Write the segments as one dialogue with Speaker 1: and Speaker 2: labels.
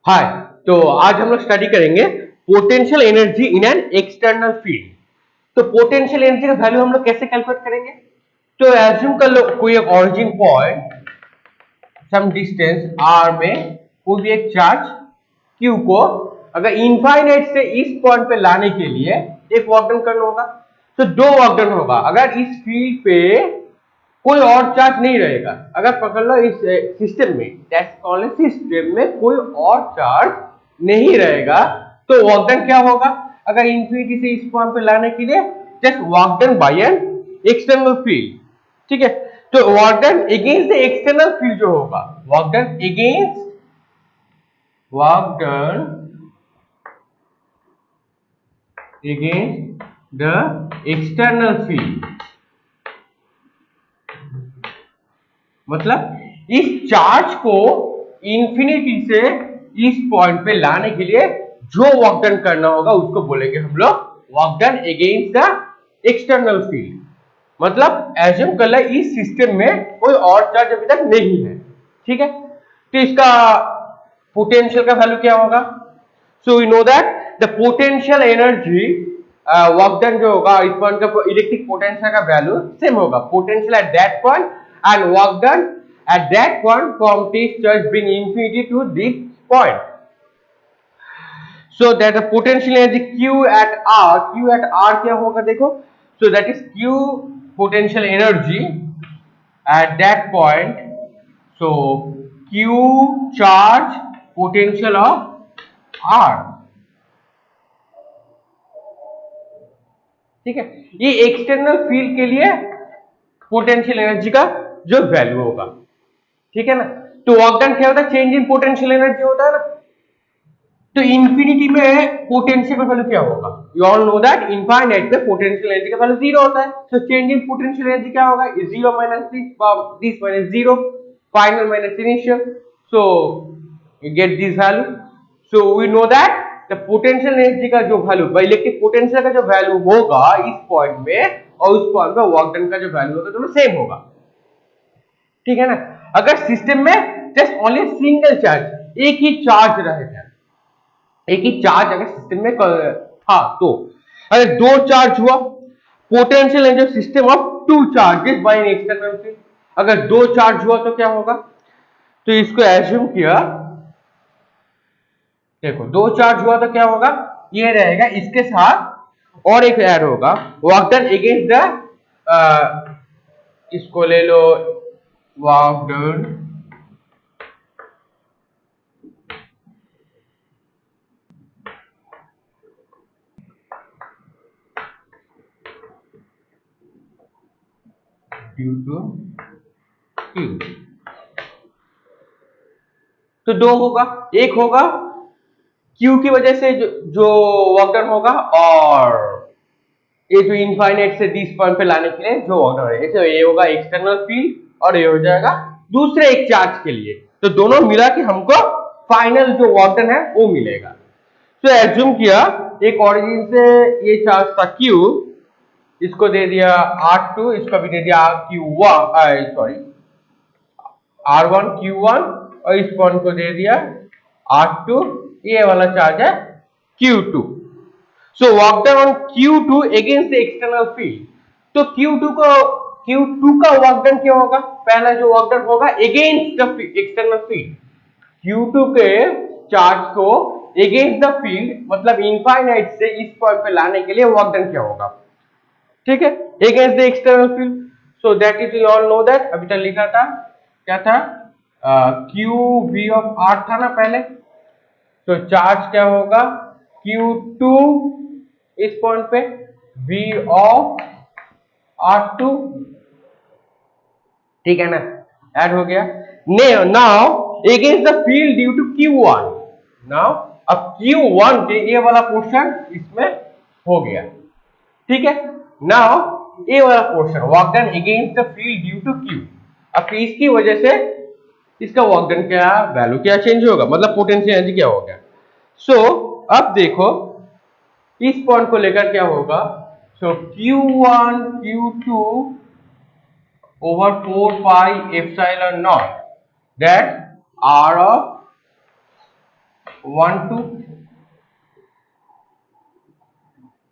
Speaker 1: हाय। तो आज हम लोग स्टडी करेंगे potential energy in an external field. तो पोटेंशियल एनर्जी का वैल्यू हम लोग कैसे कैलकुलेट करेंगे? तो एज्यूम कर लो कोई एक origin point some distance r में कोई भी एक चार्ज q को अगर इनफाइनाइट से इस पॉइंट पे लाने के लिए एक वर्क डन करना होगा। तो दो वर्क डन होगा अगर इस फील्ड पे कोई और चार्ज नहीं रहेगा। अगर पकड़ लो इस सिस्टम में सिस्टम में कोई और चार्ज नहीं रहेगा तो वर्क डन क्या होगा? अगर इंफिनिटी से इस पॉइंट पे लाने के लिए just work done by an external field. ठीक है, तो work done against the external field जो होगा, work done against the external field, मतलब इस चार्ज को इंफिनिटी से इस पॉइंट पे लाने के लिए जो वर्क डन करना होगा उसको बोलेंगे हम लोग work done against the external field. मतलब एज्यूम कर ले इस सिस्टम में कोई और चार्ज अभी तक नहीं है। ठीक है, तो इसका पोटेंशियल का वैल्यू क्या होगा? So we know that the potential energy work done जो होगा इस पॉइंट का इलेक्ट्रिक पोटेंशियल का वैल्यू सेम होगा, potential at that point and work done at that point from this charge being infinity to this point. So that the potential energy q at r क्या होगा देखो? So that is q potential energy at that point. So q charge potential of r. ठीक है, ये external field के लिए potential energy का जो वैल्यू होगा। ठीक है ना, तो वर्क डन क्या होता है? चेंज इन पोटेंशियल एनर्जी होता है ना। तो इंफिनिटी में पोटेंशियल का वैल्यू क्या होगा? You all know that infinite में पोटेंशियल एनर्जी का वैल्यू जीरो होता है। तो चेंज इन पोटेंशियल एनर्जी क्या होगा? Zero minus this minus zero, final minus initial. So you get this value. So we know that the potential energy का जो value, electric potential का जो वैल्यू होगा इस पॉइंट में और उस पॉइंट में वर्क डन का जो वैल्यू होगा दोनों सेम होगा। ठीक है ना, अगर सिस्टम में जस्ट ओनली सिंगल चार्ज, एक ही चार्ज रहेगा, एक ही चार्ज अगर सिस्टम में हाँ, तो अगर दो चार्ज हुआ, potential energy system of two charges by an external field. अगर दो चार्ज हुआ तो क्या होगा? तो इसको एज्यूम किया, देखो दो चार्ज हुआ तो क्या होगा? ये रहेगा, इसके साथ और एक ऐड होगा वर्क डन अगेंस्ट द, इसको ले लो work done due to Q. तो दो होगा, एक होगा क्यू की वजह से जो वर्क डन होगा, और ये जो इनफाइनाइट से दिस पॉइंट पे लाने के लिए जो वर्क डन है, ऐसे ये होगा एक्सटर्नल फील्ड और ये हो जाएगा दूसरे एक चार्ज के लिए। तो दोनों मिला के हमको फाइनल जो वर्क डन है वो मिलेगा। तो एज्यूम किया एक ओरिजिन से ये चार्ज था क्यू, इसको दे दिया R2, इसको भी दे दिया Q1, सॉरी R1 Q1, और इस पॉइंट को दे दिया R2, ये वाला चार्ज है Q2। So work done on Q2 against the external field. तो Q2 का वर्क डन क्या होगा? पहला जो वर्क डन होगा against the external field, Q2 के चार्ज को अगेंस्ट द फील्ड, मतलब इनफाइनाइट से इस पॉइंट पे लाने के लिए वर्क डन क्या होगा? ठीक है, against the external field. So that is you all know that, अभी तक लिखा था क्या था? क्यू वी ऑफ आर था ना पहले। तो चार्ज क्या होगा? Q2 इस पॉइंट पे, V ऑफ R2। ठीक है ना, ऐड हो गया। Now against the field due to Q1। Now अब Q1 के ये वाला पोर्शन इसमें हो गया। ठीक है, नाउ ये वाला portion work done against the field due to Q। अब इसकी वजह से इसका वर्क डन क्या वैल्यू क्या चेंज होगा, मतलब पोटेंशियल एनर्जी क्या हो गया? सो अब देखो इस पॉइंट को लेकर क्या होगा? सो Q1 Q2 over 4 pi epsilon naught, that R of 1 2,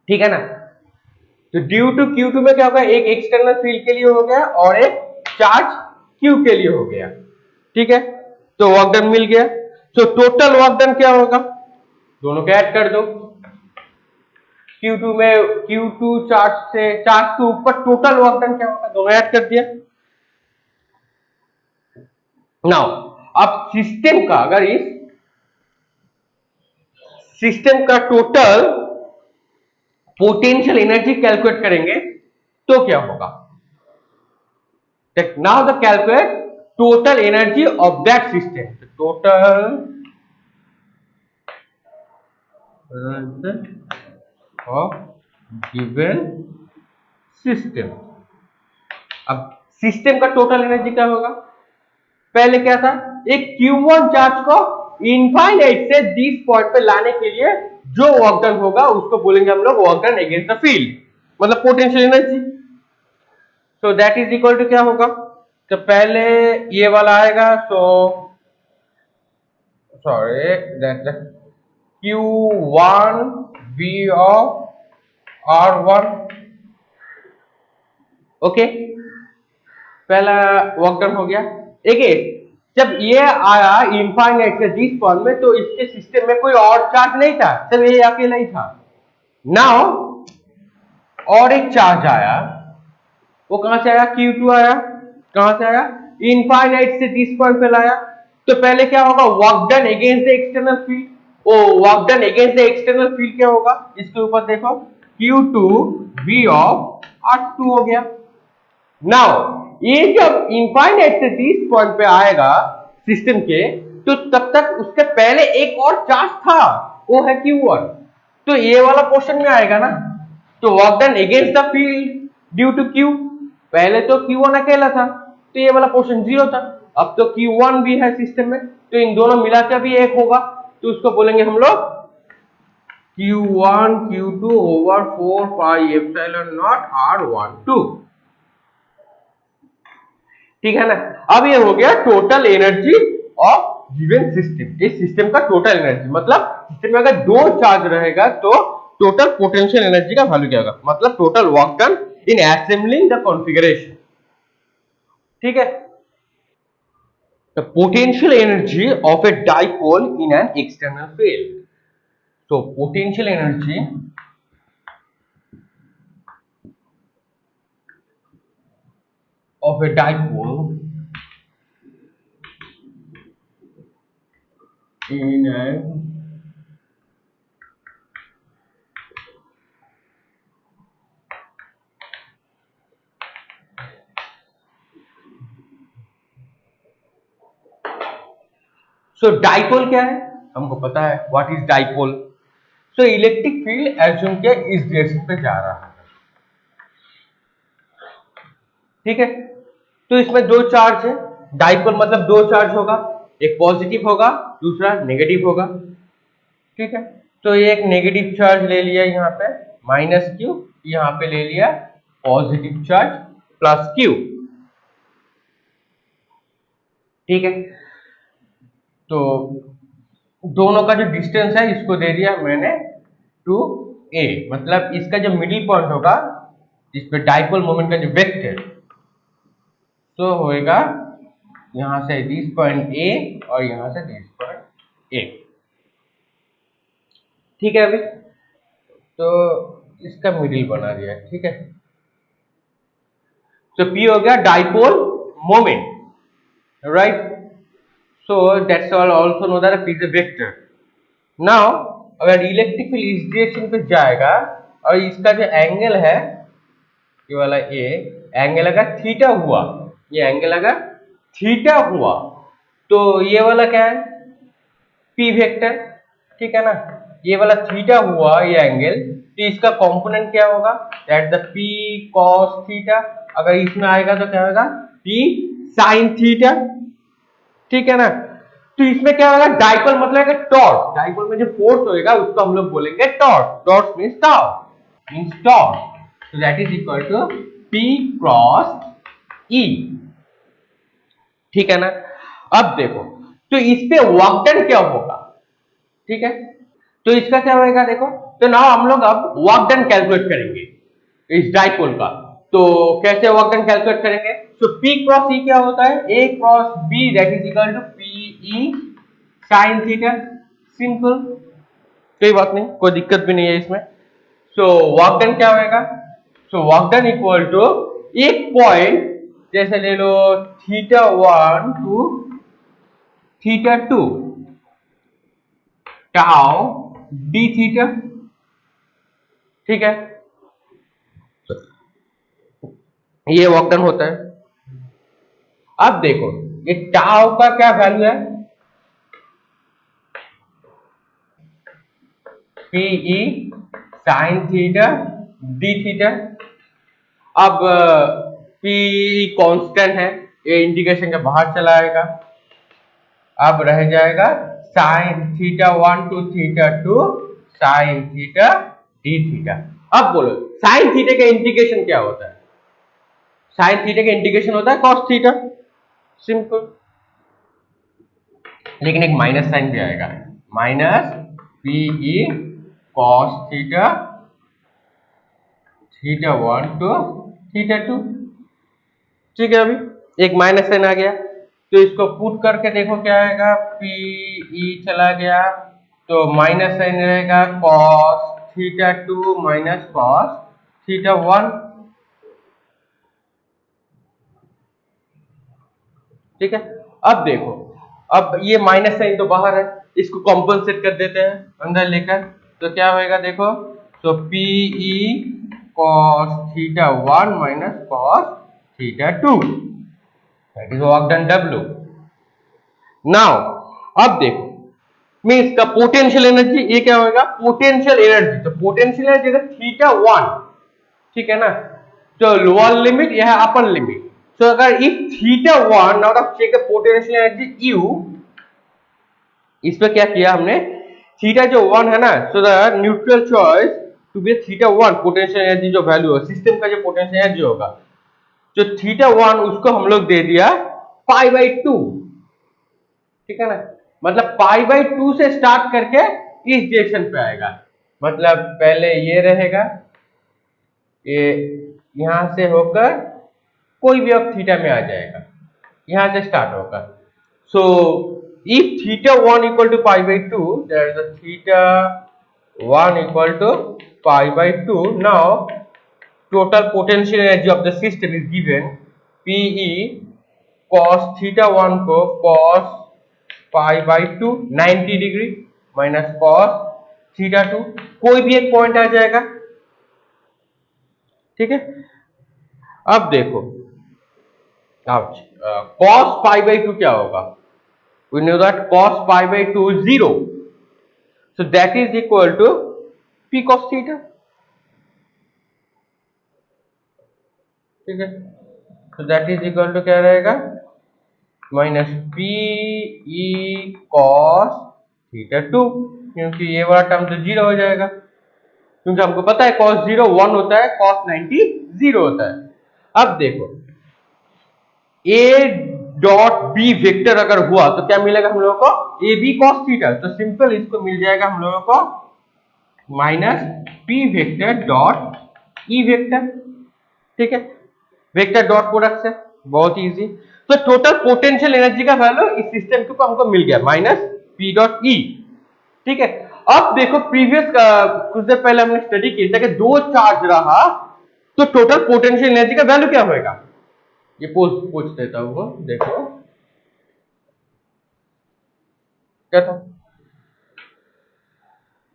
Speaker 1: ठीक है ना। तो ड्यू टू Q2 में क्या होगा, एक एक्सटर्नल फील्ड के लिए हो गया और एक चार्ज Q के लिए हो गया, ठीक है। तो वर्क डन मिल गया। तो टोटल वर्क डन क्या होगा, दोनों को ऐड कर दो। Q2 में Q2 चार्ज के ऊपर टोटल वर्क डन क्या होगा, दोनों ऐड कर दिया। नाउ अब सिस्टम का, अगर इस सिस्टम का टोटल पोटेंशियल एनर्जी कैलकुलेट करेंगे तो क्या होगा। Now the calculate total energy of that system, total of given system. अब सिस्टम का टोटल एनर्जी क्या होगा, पहले क्या था, एक Q1 चार्ज को इनफाइनाइट से दिस पॉइंट पे लाने के लिए जो वर्क डन होगा उसको बोलेंगे हम लोग work done against the field, मतलब potential energy. So that is equal to क्या होगा, तो पहले ये वाला आएगा, so sorry that Q1 V ऑफ R1, ओके, पहला वर्क डन हो गया। अगेन जब ये आया इनफाइनाइट से दिस पॉइंट में, तो इसके सिस्टम में कोई और चार्ज नहीं था, सिर्फ ये अकेला ही था। नाउ और एक चार्ज आया, वो कहां से आया, Q2 आया, कहां से आया, इनफाइनाइट से दिस पॉइंट पे लाया। तो पहले क्या होगा, work done against the external field, oh work done against the external field क्या होगा, इसके ऊपर देखो, Q2 V ऑफ R2 हो गया। नाउ ये जब इनफाइनाइट से दिस पॉइंट पे आएगा सिस्टम के, तो तब तक उसके पहले एक और चार्ज था, वो है Q1, तो ये वाला पोर्शन में आएगा ना। तो work done against the field due to Q, पहले तो Q1 अकेला था तो ये वाला पोर्शन 0 था, अब तो Q1 भी है सिस्टम में, तो इन दोनों मिलाकर भी एक होगा, तो उसको बोलेंगे हम लोग Q1 Q2 over 4 pi epsilon not R12, ठीक है ना। अब ये हो गया total energy of given system, इस सिस्टम का टोटल एनर्जी, मतलब सिस्टम में अगर दो चार्ज रहेगा तो टोटल पोटेंशियल एनर्जी का वैल्यू क्या होगा, मतलब total work done in assembling the configuration, ठीक है। The potential energy of a dipole in an external field, तो potential energy of a dipole in a so dipole क्या है, हमको पता है what is dipole. So electric field assume किया इस डायरेक्शन पे जा रहा है, ठीक है। तो इसमें दो चार्ज है, डाइपोल मतलब दो चार्ज होगा, एक पॉजिटिव होगा दूसरा नेगेटिव होगा, ठीक है। तो ये एक नेगेटिव चार्ज ले लिया यहाँ पे -Q, यहाँ पे ले लिया पॉजिटिव चार्ज +Q, ठीक है। तो दोनों का जो डिस्टेंस है इसको दे दिया मैंने 2a, मतलब इसका जो मिडिल पॉइंट होगा इस पे डाइपोल मोमेंट का जो वेक्टर तो होएगा यहां से दिस पॉइंट a और यहां से दिस पॉइंट a, ठीक है। अभी तो इसका मिडिल बना दिया, ठीक है। तो p हो गया dipole moment, right. So that's all also know that p is a vector. Now अगर इलेक्ट्रिक फील्ड इस डायरेक्शन पे जाएगा और इसका जो एंगल है ये वाला ए एंगल अगर थीटा हुआ, ये एंगल अगर थीटा हुआ तो ये वाला क्या है p वेक्टर, ठीक है ना। ये वाला थीटा हुआ ये एंगल, तो इसका कंपोनेंट क्या होगा, that the p cos theta, अगर इसमें आएगा तो क्या होगा p sin थीटा, ठीक है ना। तो इसमें क्या होगा, डाइपोल मतलब है टॉर्क, डाइपोल में जो फोर्स होएगा उसको हम लोग बोलेंगे torque, torque means tau, means torque, so that is equal to P cross E, ठीक है ना। अब देखो तो इस पे वर्क डन क्या होगा, ठीक है, तो इसका क्या होएगा देखो। तो ना हम लोग अब वर्क डन कैलकुलेट करेंगे इस डाइपोल का। तो कैसे वर्क डन कैलकुलेट करेंगे? तो P क्रॉस E क्या होता है? A cross B that is equal to PE sine theta. Simple, कोई बात नहीं, कोई दिक्कत भी नहीं है इसमें। सो वर्क डन क्या होएगा? So work done equal to एक पॉइंट जैसे ले लो θ1 टू θ2 टाउ d थीटा। ठीक है, ये वर्क डन होता है। अब देखो ये टाउ का क्या वैल्यू है? PE sine theta d theta. अब PE कांस्टेंट है, ये इंटीग्रेशन के बाहर चला आएगा। अब रह जाएगा sine θ1 to θ2 sine theta d theta. अब बोलो साइन थीटा का इंटीग्रेशन क्या होता है? साइन थीटा का इंटीग्रेशन होता है कॉस थीटा। सिंपल, लेकिन एक माइनस साइन भी आएगा, minus PE cos theta θ1 to θ2। ठीक है, अभी एक माइनस साइन आ गया, तो इसको पुट करके देखो क्या आएगा। PE चला गया तो माइनस साइन रहेगा cos θ2 माइनस cos θ1। ठीक है, अब देखो, अब ये माइनस साइन तो बाहर है, इसको कॉम्पनसेट कर देते हैं अंदर लेकर। तो क्या होएगा देखो, तो PE cos θ1 minus cos θ2 that is work done W। Now अब देखो मीन्स का पोटेंशियल एनर्जी, ये क्या होगा? Potential energy. तो पोटेंशियल एनर्जी अगर θ1, ठीक है ना, तो लोअर लिमिट यह है अपर लिमिट। तो अगर if θ1 out of check potential energy U, इस पे क्या किया हमने, थीटा जो 1 है ना, so the neutral choice to be θ1 potential energy जो वैल्यू है सिस्टम का, जो पोटेंशियल एनर्जी होगा, जो θ1 उसको हम लोग दे दिया π/2। ठीक है ना, मतलब π/2 से स्टार्ट करके इस डायरेक्शन पे आएगा। मतलब पहले ये रहेगा, ये यहां से होकर कोई भी अब थीटा में आ जाएगा, यहां से स्टार्ट होगा। So if θ1 equal to π/2, there is a θ1 equal to π/2। now total potential energy of the system is given PE cos θ1 को cos π/2 90 डिग्री माइनस cos θ2, कोई भी एक पॉइंट आ जाएगा। ठीक है, अब देखो अब cos π/2 क्या होगा? we know that cos π/2 is 0, so that is equal to P cos theta। ठीक है, so that is equal to क्या रहेगा? माइनस PE cos θ2, क्योंकि ये वाला टर्म तो 0 हो जाएगा, क्योंकि हमको पता है cos 0 1 होता है, cos 90 0 होता है। अब देखो A डॉट B वेक्टर अगर हुआ तो क्या मिलेगा हम लोगों को? A B cos theta. तो सिंपल इसको मिल जाएगा हम लोगों को minus P vector dot E vector. ठीक है, वेक्टर डॉट प्रोडक्ट से, बहुत इजी। तो टोटल पोटेंशियल एनर्जी का वैल्यू इस सिस्टम के ऊपर हमको मिल गया माइनस P डॉट E। ठीक है, अब देखो प्रीवियस कुछ देर पहले हमने स्टडी किया था कि दो चार्ज रहा तो टोटल पोटेंशियल एनर्जी का वैल्यू क्या होगा? ये पूछ देता हूं, देखो क्या था।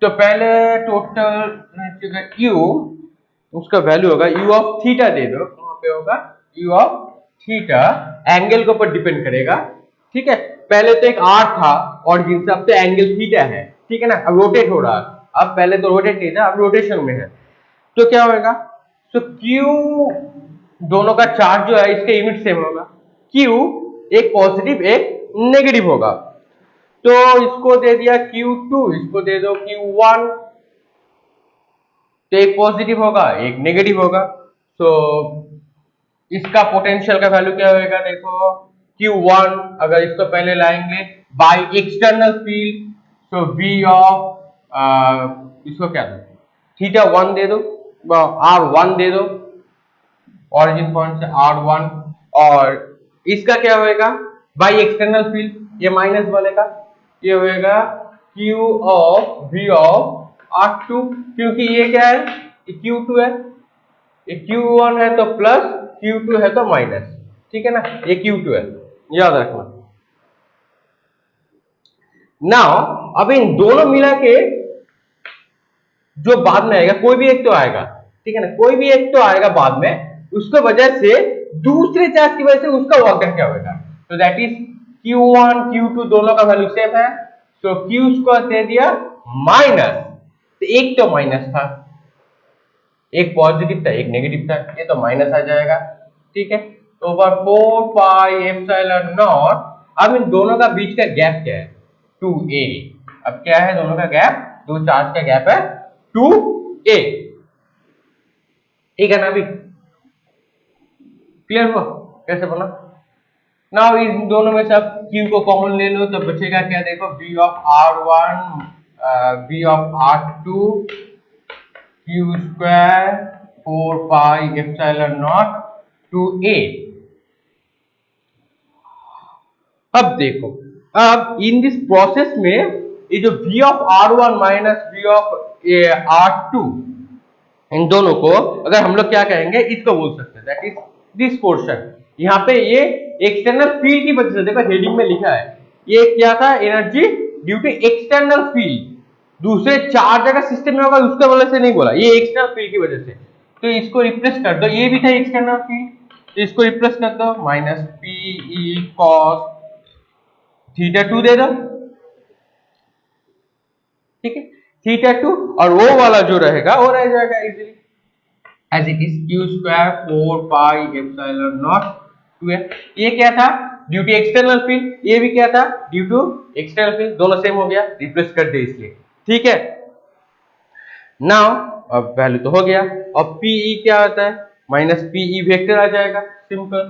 Speaker 1: तो पहले टोटल U, उसका वैल्यू होगा U ऑफ थीटा, दे दो कहां पे होगा, U ऑफ थीटा एंगल के ऊपर डिपेंड करेगा। ठीक है, पहले तो एक R था ऑरिजिन से, अब तो एंगल थीटा है। ठीक है ना, अब रोटेट हो रहा है, अब पहले तो रोटेट नहीं था, अब रोटेशन में है। तो क्या होगा, तो Q दोनों का चार्ज जो है इसके यूनिट सेम होगा। Q एक पॉजिटिव एक नेगेटिव होगा, तो इसको दे दिया Q2, इसको दे दो Q1, तो एक पॉजिटिव होगा एक नेगेटिव होगा। तो इसका पोटेंशियल का वैल्यू क्या होगा देखो, Q1 अगर इसको पहले लाएंगे बाय एक्सटर्नल फील्ड, तो v ऑफ इसको क्या दो, थीटा 1 दे दो, r1 दे दो, ओरिजिन पॉइंट से r1, और इसका क्या होएगा बाई एक्सटर्नल फील्ड, ये माइनस बनेगा, ये होएगा q of v of r2, क्योंकि ये क्या है, ये q2 है, ये q1 है तो प्लस, q2 है तो माइनस, ठीक है ना, ये q2 है, याद रखना। नाउ अब इन दोनों मिला के जो बाद में आएगा, कोई भी एक तो आएगा, ठीक है ना, कोई भी एक तो आएगा बाद में, उसके वजह से दूसरे चार्ज की वजह से उसका वर्क डन क्या होगा, तो दैट इज q1 q2 दोनों का वैल्यू सेम है, तो q स्क्वायर दे दिया माइनस, तो एक तो माइनस था, एक पॉजिटिव था एक नेगेटिव था, ये तो माइनस आ जाएगा, ठीक है, तो ओवर 4 पाई एप्सिलॉन नॉट। अब इन दोनों का बीच का गैप क्या है, 2a। अब क्या है दोनों का गैप, दो चार्ज का गैप है 2a, ठीक है ना, अभी क्लियर हुआ कैसे बना। नाउ इन दोनों में से अब q को कॉमन ले लो तो बचेगा क्या, देखो v ऑफ r1 v of r2 q square 4 pi epsilon naught 2a। अब देखो, अब इन दिस प्रोसेस में ये जो v ऑफ r1 minus v of r2, इन दोनों को अगर हम लोग क्या कहेंगे, इसको बोल सकते हैं दैट इज दिस पोर्शन। यहाँ पे ये एक्सटर्नल फील्ड की वजह से, देखो हेडिंग में लिखा है, ये क्या था, energy due to external field, दूसरे चार्ज अगर सिस्टम में होगा उसके वजह से नहीं बोला, ये एक्सटर्नल फील्ड की वजह से, तो इसको रिप्लेस कर दो, ये भी था एक्सटर्नल फील्ड, तो इसको रिप्लेस कर दो, माइनस पी कॉस थीटा 2 दे दो, ठीक है, थीटा 2, और वो वाला जो रहेगा वो रह जाएगा easily as it is q square 4 pi epsilon naught 2a। ये क्या था, ड्यू टू एक्सटर्नल फील्ड, ये भी क्या था, ड्यू टू एक्सटर्नल फील्ड, दोनों सेम हो गया, रिप्लेस कर दे इसलिए, ठीक है। नाउ अब वैल्यू तो हो गया, अब pe क्या आता है, माइनस pe वेक्टर आ जाएगा, सिंपल,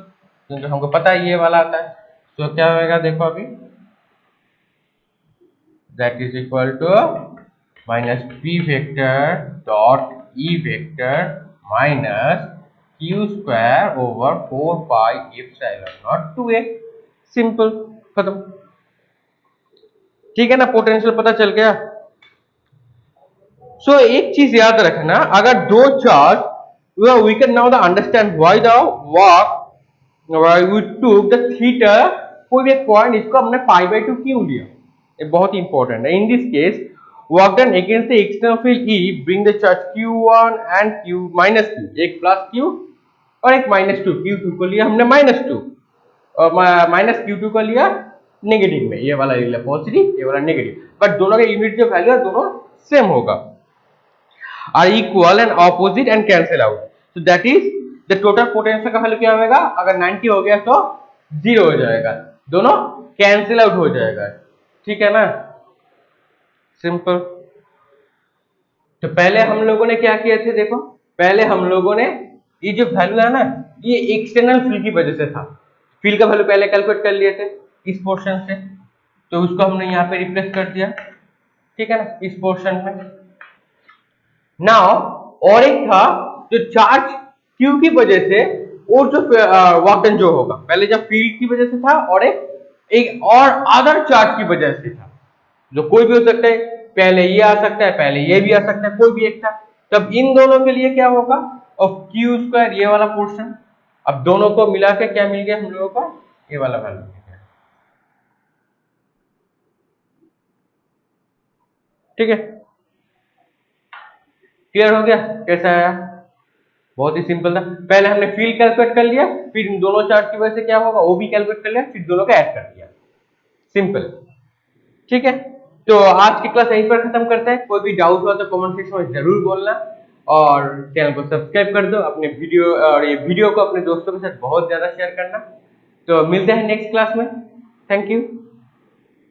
Speaker 1: क्योंकि हमको पता है ये वाला आता है, तो क्या होगा देखो अभी, that is equal to minus p vector dot e vector minus q square over 4 pi epsilon naught 2a, simple, खत्म, ठीक है ना, पोटेंशियल पता चल गया। सो एक चीज याद रखना, अगर दो charge, we can now understand why we took the theta, कोई भी एक पॉइंट इसको हमने पाई बाई 2 क्यों लिया, ये बहुत इंपॉर्टेंट है। In this case work done against the external field E bring the charge Q1 and Q minus Q, एक प्लस Q और एक माइनस 2, Q2 को लिया हमने माइनस 2 और माइनस Q2 को लिया नेगेटिव में, ये वाला लिया पॉजिटिव, ये वाला नेगेटिव, बट दोनों के यूनिट जो वैल्यू है दोनों सेम होगा, are equal and opposite and cancel out, so that is the total potential का वैल्यू क्या होगा, अगर 90 हो गया तो 0 हो जाएगा, दोनों कैंसिल आउट हो जाएगा, ठीक है ना, सिंपल। तो पहले हम लोगों ने क्या किए थे, देखो पहले हम लोगों ने ये जो वैल्यू है ना, ये एक्सटर्नल फील्ड की वजह से था, फील्ड का वैल्यू पहले कैलकुलेट कर लिए थे इस पोर्शन से, तो उसको हमने यहाँ पे रिप्लेस कर दिया, ठीक है ना, इस पोर्शन में। नाउ और एक था जो चार्ज Q की वजह से, और जो वर्क डन जो होगा, पहले जब फील्ड की वजह से था और एक और अदर चार्ज की वजह से था, जो कोई भी हो सकता है, पहले ये आ सकता है, पहले ये भी आ सकता है, कोई भी एक था, तब इन दोनों के लिए क्या होगा, और Q स्क्वायर ये वाला पोर्शन, अब दोनों को मिला के क्या मिल गया हम लोगों को, ये वाला वैल्यू मिल गया, ठीक है, क्लियर हो गया कैसा आया, बहुत ही सिंपल था, पहले हमने फील्ड कैलकुलेट कर लिया, फिर इन दोनों चार्ज की वजह से क्या होगा वो भी कैलकुलेट कर लिया, फिर दोनों का ऐड कर दिया, सिंपल, ठीक है। तो आज की क्लास यहीं पर खत्म करते हैं, कोई भी डाउट हुआ तो कमेंट सेक्शन में जरूर बोलना, और चैनल को सब्सक्राइब कर दो, अपने वीडियो और ये वीडियो को अपने दोस्तों के साथ बहुत ज्यादा शेयर करना। तो मिलते हैं नेक्स्ट क्लास में, थैंक यू।